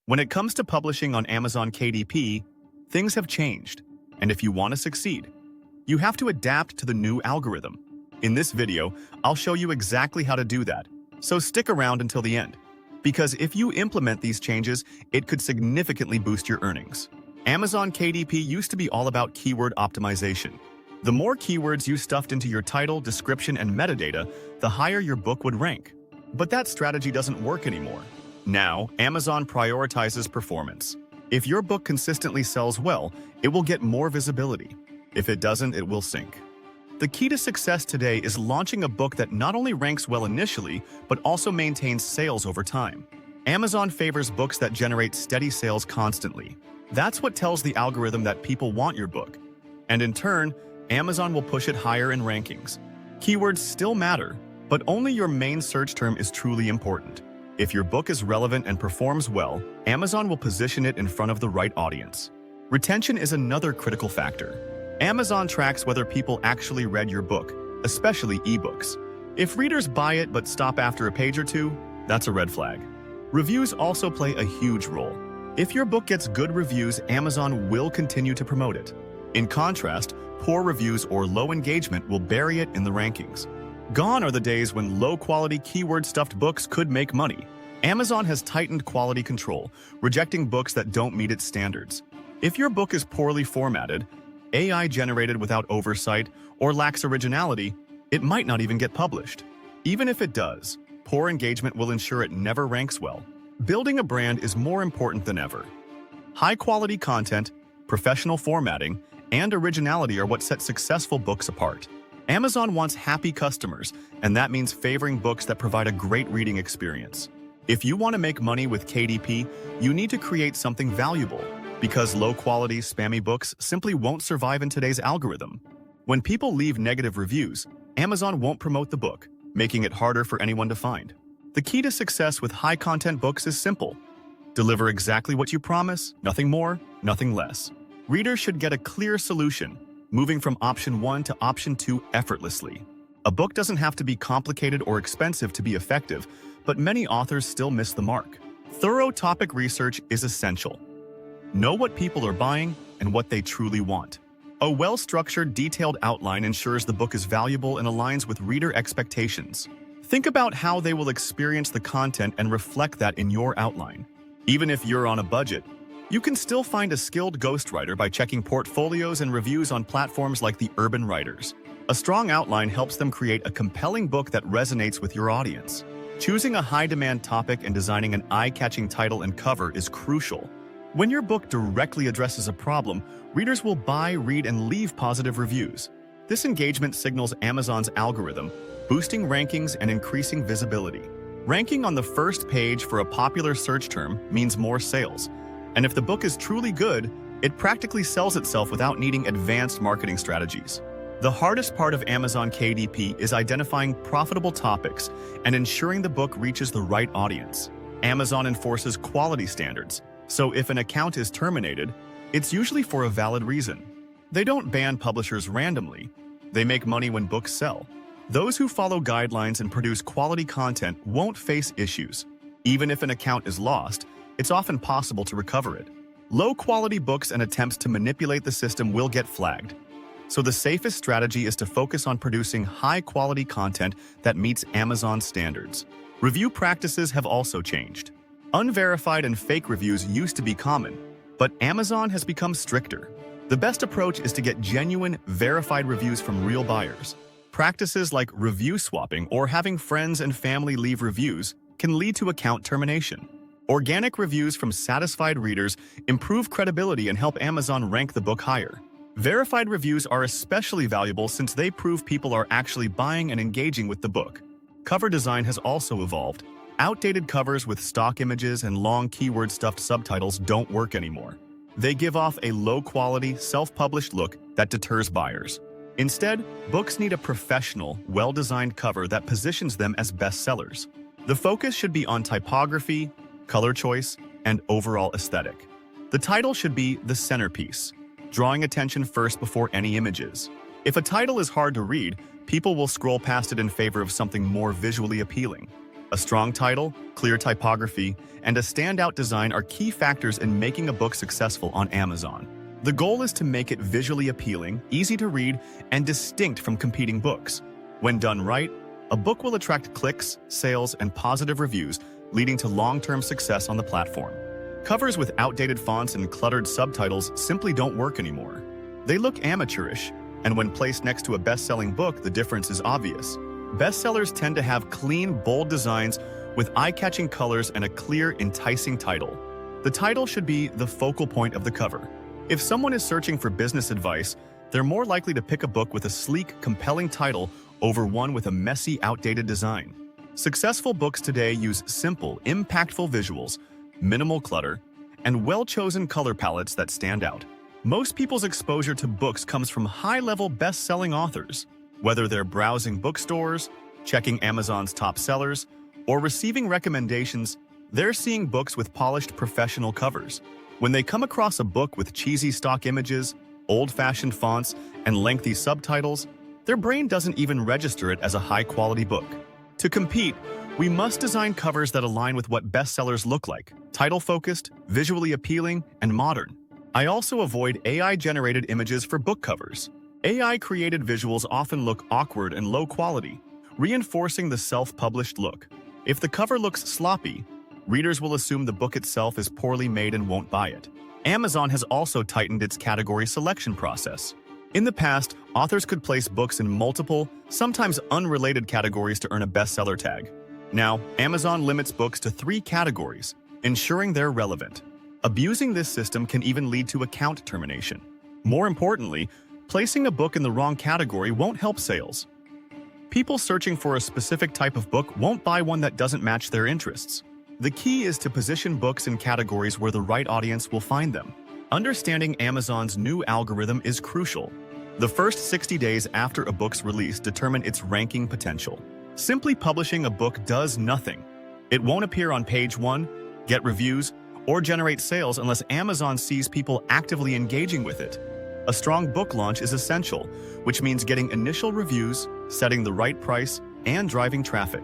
When it comes to publishing on Amazon KDP, things have changed, and if you want to succeed, you have to adapt to the new algorithm. In this video, I'll show you exactly how to do that, so stick around until the end. Because if you implement these changes, it could significantly boost your earnings. Amazon KDP used to be all about keyword optimization. The more keywords you stuffed into your title, description, and metadata, the higher your book would rank. But that strategy doesn't work anymore. Now, Amazon prioritizes performance. If your book consistently sells well, it will get more visibility. If it doesn't, it will sink. The key to success today is launching a book that not only ranks well initially, but also maintains sales over time. Amazon favors books that generate steady sales constantly. That's what tells the algorithm that people want your book. And in turn, Amazon will push it higher in rankings. Keywords still matter, but only your main search term is truly important. If your book is relevant and performs well, Amazon will position it in front of the right audience. Retention is another critical factor. Amazon tracks whether people actually read your book, especially ebooks. If readers buy it but stop after a page or two, that's a red flag. Reviews also play a huge role. If your book gets good reviews, Amazon will continue to promote it. In contrast, poor reviews or low engagement will bury it in the rankings. Gone are the days when low-quality keyword-stuffed books could make money. Amazon has tightened quality control, rejecting books that don't meet its standards. If your book is poorly formatted, AI-generated without oversight, or lacks originality, it might not even get published. Even if it does, poor engagement will ensure it never ranks well. Building a brand is more important than ever. High-quality content, professional formatting, and originality are what set successful books apart. Amazon wants happy customers, and that means favoring books that provide a great reading experience. If you want to make money with KDP, you need to create something valuable, because low-quality, spammy books simply won't survive in today's algorithm. When people leave negative reviews, Amazon won't promote the book, making it harder for anyone to find. The key to success with high-content books is simple. Deliver exactly what you promise, nothing more, nothing less. Readers should get a clear solution, moving from option 1 to option 2 effortlessly. A book doesn't have to be complicated or expensive to be effective, but many authors still miss the mark. Thorough topic research is essential. Know what people are buying and what they truly want. A well-structured, detailed outline ensures the book is valuable and aligns with reader expectations. Think about how they will experience the content and reflect that in your outline. Even if you're on a budget, you can still find a skilled ghostwriter by checking portfolios and reviews on platforms like the Urban Writers. A strong outline helps them create a compelling book that resonates with your audience. Choosing a high-demand topic and designing an eye-catching title and cover is crucial. When your book directly addresses a problem, readers will buy, read, and leave positive reviews. This engagement signals Amazon's algorithm, boosting rankings and increasing visibility. Ranking on the first page for a popular search term means more sales. And if the book is truly good, it practically sells itself without needing advanced marketing strategies. The hardest part of Amazon KDP is identifying profitable topics and ensuring the book reaches the right audience. Amazon enforces quality standards, so if an account is terminated, it's usually for a valid reason. They don't ban publishers randomly. They make money when books sell. Those who follow guidelines and produce quality content won't face issues. Even if an account is lost, it's often possible to recover it. Low-quality books and attempts to manipulate the system will get flagged. So the safest strategy is to focus on producing high-quality content that meets Amazon standards. Review practices have also changed. Unverified and fake reviews used to be common, but Amazon has become stricter. The best approach is to get genuine, verified reviews from real buyers. Practices like review swapping or having friends and family leave reviews can lead to account termination. Organic reviews from satisfied readers improve credibility and help Amazon rank the book higher. Verified reviews are especially valuable since they prove people are actually buying and engaging with the book. Cover design has also evolved. Outdated covers with stock images and long keyword-stuffed subtitles don't work anymore. They give off a low-quality, self-published look that deters buyers. Instead, books need a professional, well-designed cover that positions them as bestsellers. The focus should be on typography, color choice, and overall aesthetic. The title should be the centerpiece, drawing attention first before any images. If a title is hard to read, people will scroll past it in favor of something more visually appealing. A strong title, clear typography, and a standout design are key factors in making a book successful on Amazon. The goal is to make it visually appealing, easy to read, and distinct from competing books. When done right, a book will attract clicks, sales, and positive reviews, leading to long-term success on the platform. Covers with outdated fonts and cluttered subtitles simply don't work anymore. They look amateurish, and when placed next to a best-selling book, the difference is obvious. Bestsellers tend to have clean, bold designs with eye-catching colors and a clear, enticing title. The title should be the focal point of the cover. If someone is searching for business advice, they're more likely to pick a book with a sleek, compelling title over one with a messy, outdated design. Successful books today use simple, impactful visuals, minimal clutter, and well-chosen color palettes that stand out. Most people's exposure to books comes from high-level best-selling authors. Whether they're browsing bookstores, checking Amazon's top sellers, or receiving recommendations, they're seeing books with polished professional covers. When they come across a book with cheesy stock images, old-fashioned fonts, and lengthy subtitles, their brain doesn't even register it as a high-quality book. To compete, we must design covers that align with what bestsellers look like: title-focused, visually appealing, and modern. I also avoid AI-generated images for book covers. AI-created visuals often look awkward and low quality, reinforcing the self-published look. If the cover looks sloppy, readers will assume the book itself is poorly made and won't buy it. Amazon has also tightened its category selection process. In the past, authors could place books in multiple, sometimes unrelated categories to earn a bestseller tag. Now, Amazon limits books to 3 categories, ensuring they're relevant. Abusing this system can even lead to account termination. More importantly, placing a book in the wrong category won't help sales. People searching for a specific type of book won't buy one that doesn't match their interests. The key is to position books in categories where the right audience will find them. Understanding Amazon's new algorithm is crucial. The first 60 days after a book's release determine its ranking potential. Simply publishing a book does nothing. It won't appear on page 1, get reviews, or generate sales unless Amazon sees people actively engaging with it. A strong book launch is essential, which means getting initial reviews, setting the right price, and driving traffic.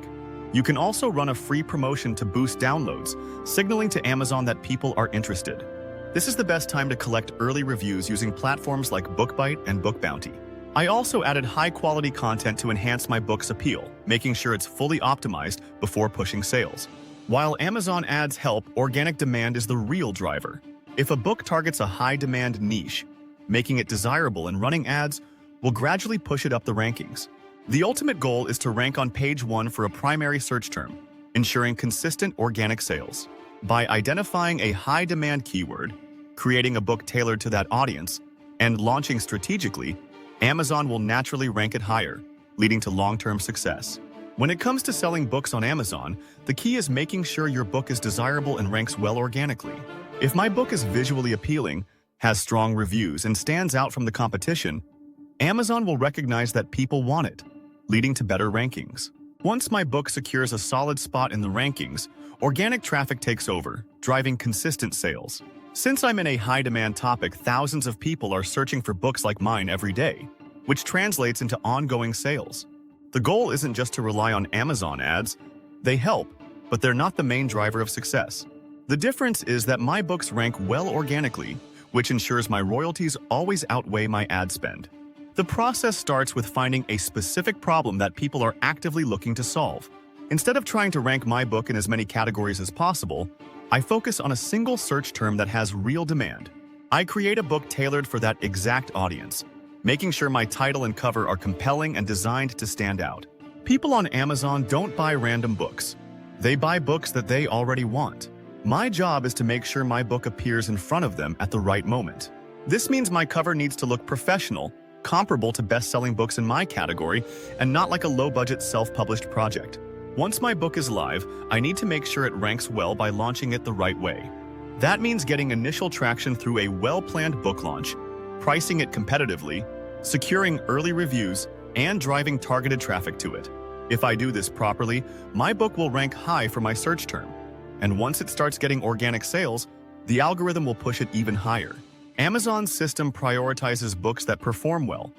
You can also run a free promotion to boost downloads, signaling to Amazon that people are interested. This is the best time to collect early reviews using platforms like BookBite and BookBounty. I also added high-quality content to enhance my book's appeal, making sure it's fully optimized before pushing sales. While Amazon ads help, organic demand is the real driver. If a book targets a high-demand niche, making it desirable and running ads will gradually push it up the rankings. The ultimate goal is to rank on page 1 for a primary search term, ensuring consistent organic sales. By identifying a high-demand keyword, creating a book tailored to that audience, and launching strategically, Amazon will naturally rank it higher, leading to long-term success. When it comes to selling books on Amazon, the key is making sure your book is desirable and ranks well organically. If my book is visually appealing, has strong reviews, and stands out from the competition, Amazon will recognize that people want it, leading to better rankings. Once my book secures a solid spot in the rankings, organic traffic takes over, driving consistent sales. Since I'm in a high-demand topic, thousands of people are searching for books like mine every day, which translates into ongoing sales. The goal isn't just to rely on Amazon ads. They help, but they're not the main driver of success. The difference is that my books rank well organically, which ensures my royalties always outweigh my ad spend. The process starts with finding a specific problem that people are actively looking to solve. Instead of trying to rank my book in as many categories as possible, I focus on a single search term that has real demand. I create a book tailored for that exact audience, making sure my title and cover are compelling and designed to stand out. People on Amazon don't buy random books. They buy books that they already want. My job is to make sure my book appears in front of them at the right moment. This means my cover needs to look professional, comparable to best-selling books in my category, and not like a low-budget self-published project. Once my book is live, I need to make sure it ranks well by launching it the right way. That means getting initial traction through a well-planned book launch, pricing it competitively, securing early reviews, and driving targeted traffic to it. If I do this properly, my book will rank high for my search term. And once it starts getting organic sales, the algorithm will push it even higher. Amazon's system prioritizes books that perform well.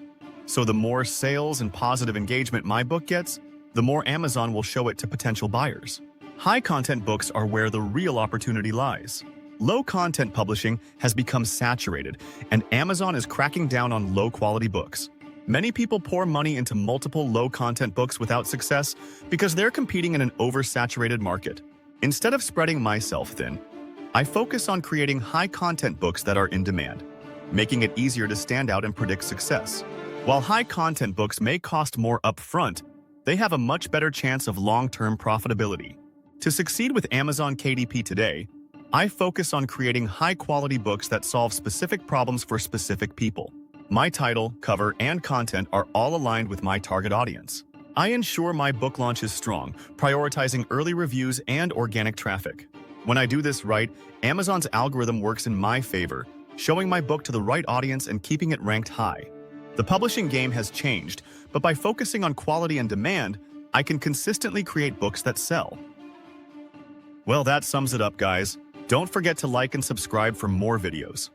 So the more sales and positive engagement my book gets, the more Amazon will show it to potential buyers. High-content books are where the real opportunity lies. Low-content publishing has become saturated, and Amazon is cracking down on low-quality books. Many people pour money into multiple low-content books without success because they're competing in an oversaturated market. Instead of spreading myself thin, I focus on creating high-content books that are in demand, making it easier to stand out and predict success. While high-content books may cost more upfront, they have a much better chance of long-term profitability. To succeed with Amazon KDP today, I focus on creating high-quality books that solve specific problems for specific people. My title, cover, and content are all aligned with my target audience. I ensure my book launch is strong, prioritizing early reviews and organic traffic. When I do this right, Amazon's algorithm works in my favor, showing my book to the right audience and keeping it ranked high. The publishing game has changed, but by focusing on quality and demand, I can consistently create books that sell. Well, that sums it up, guys. Don't forget to like and subscribe for more videos.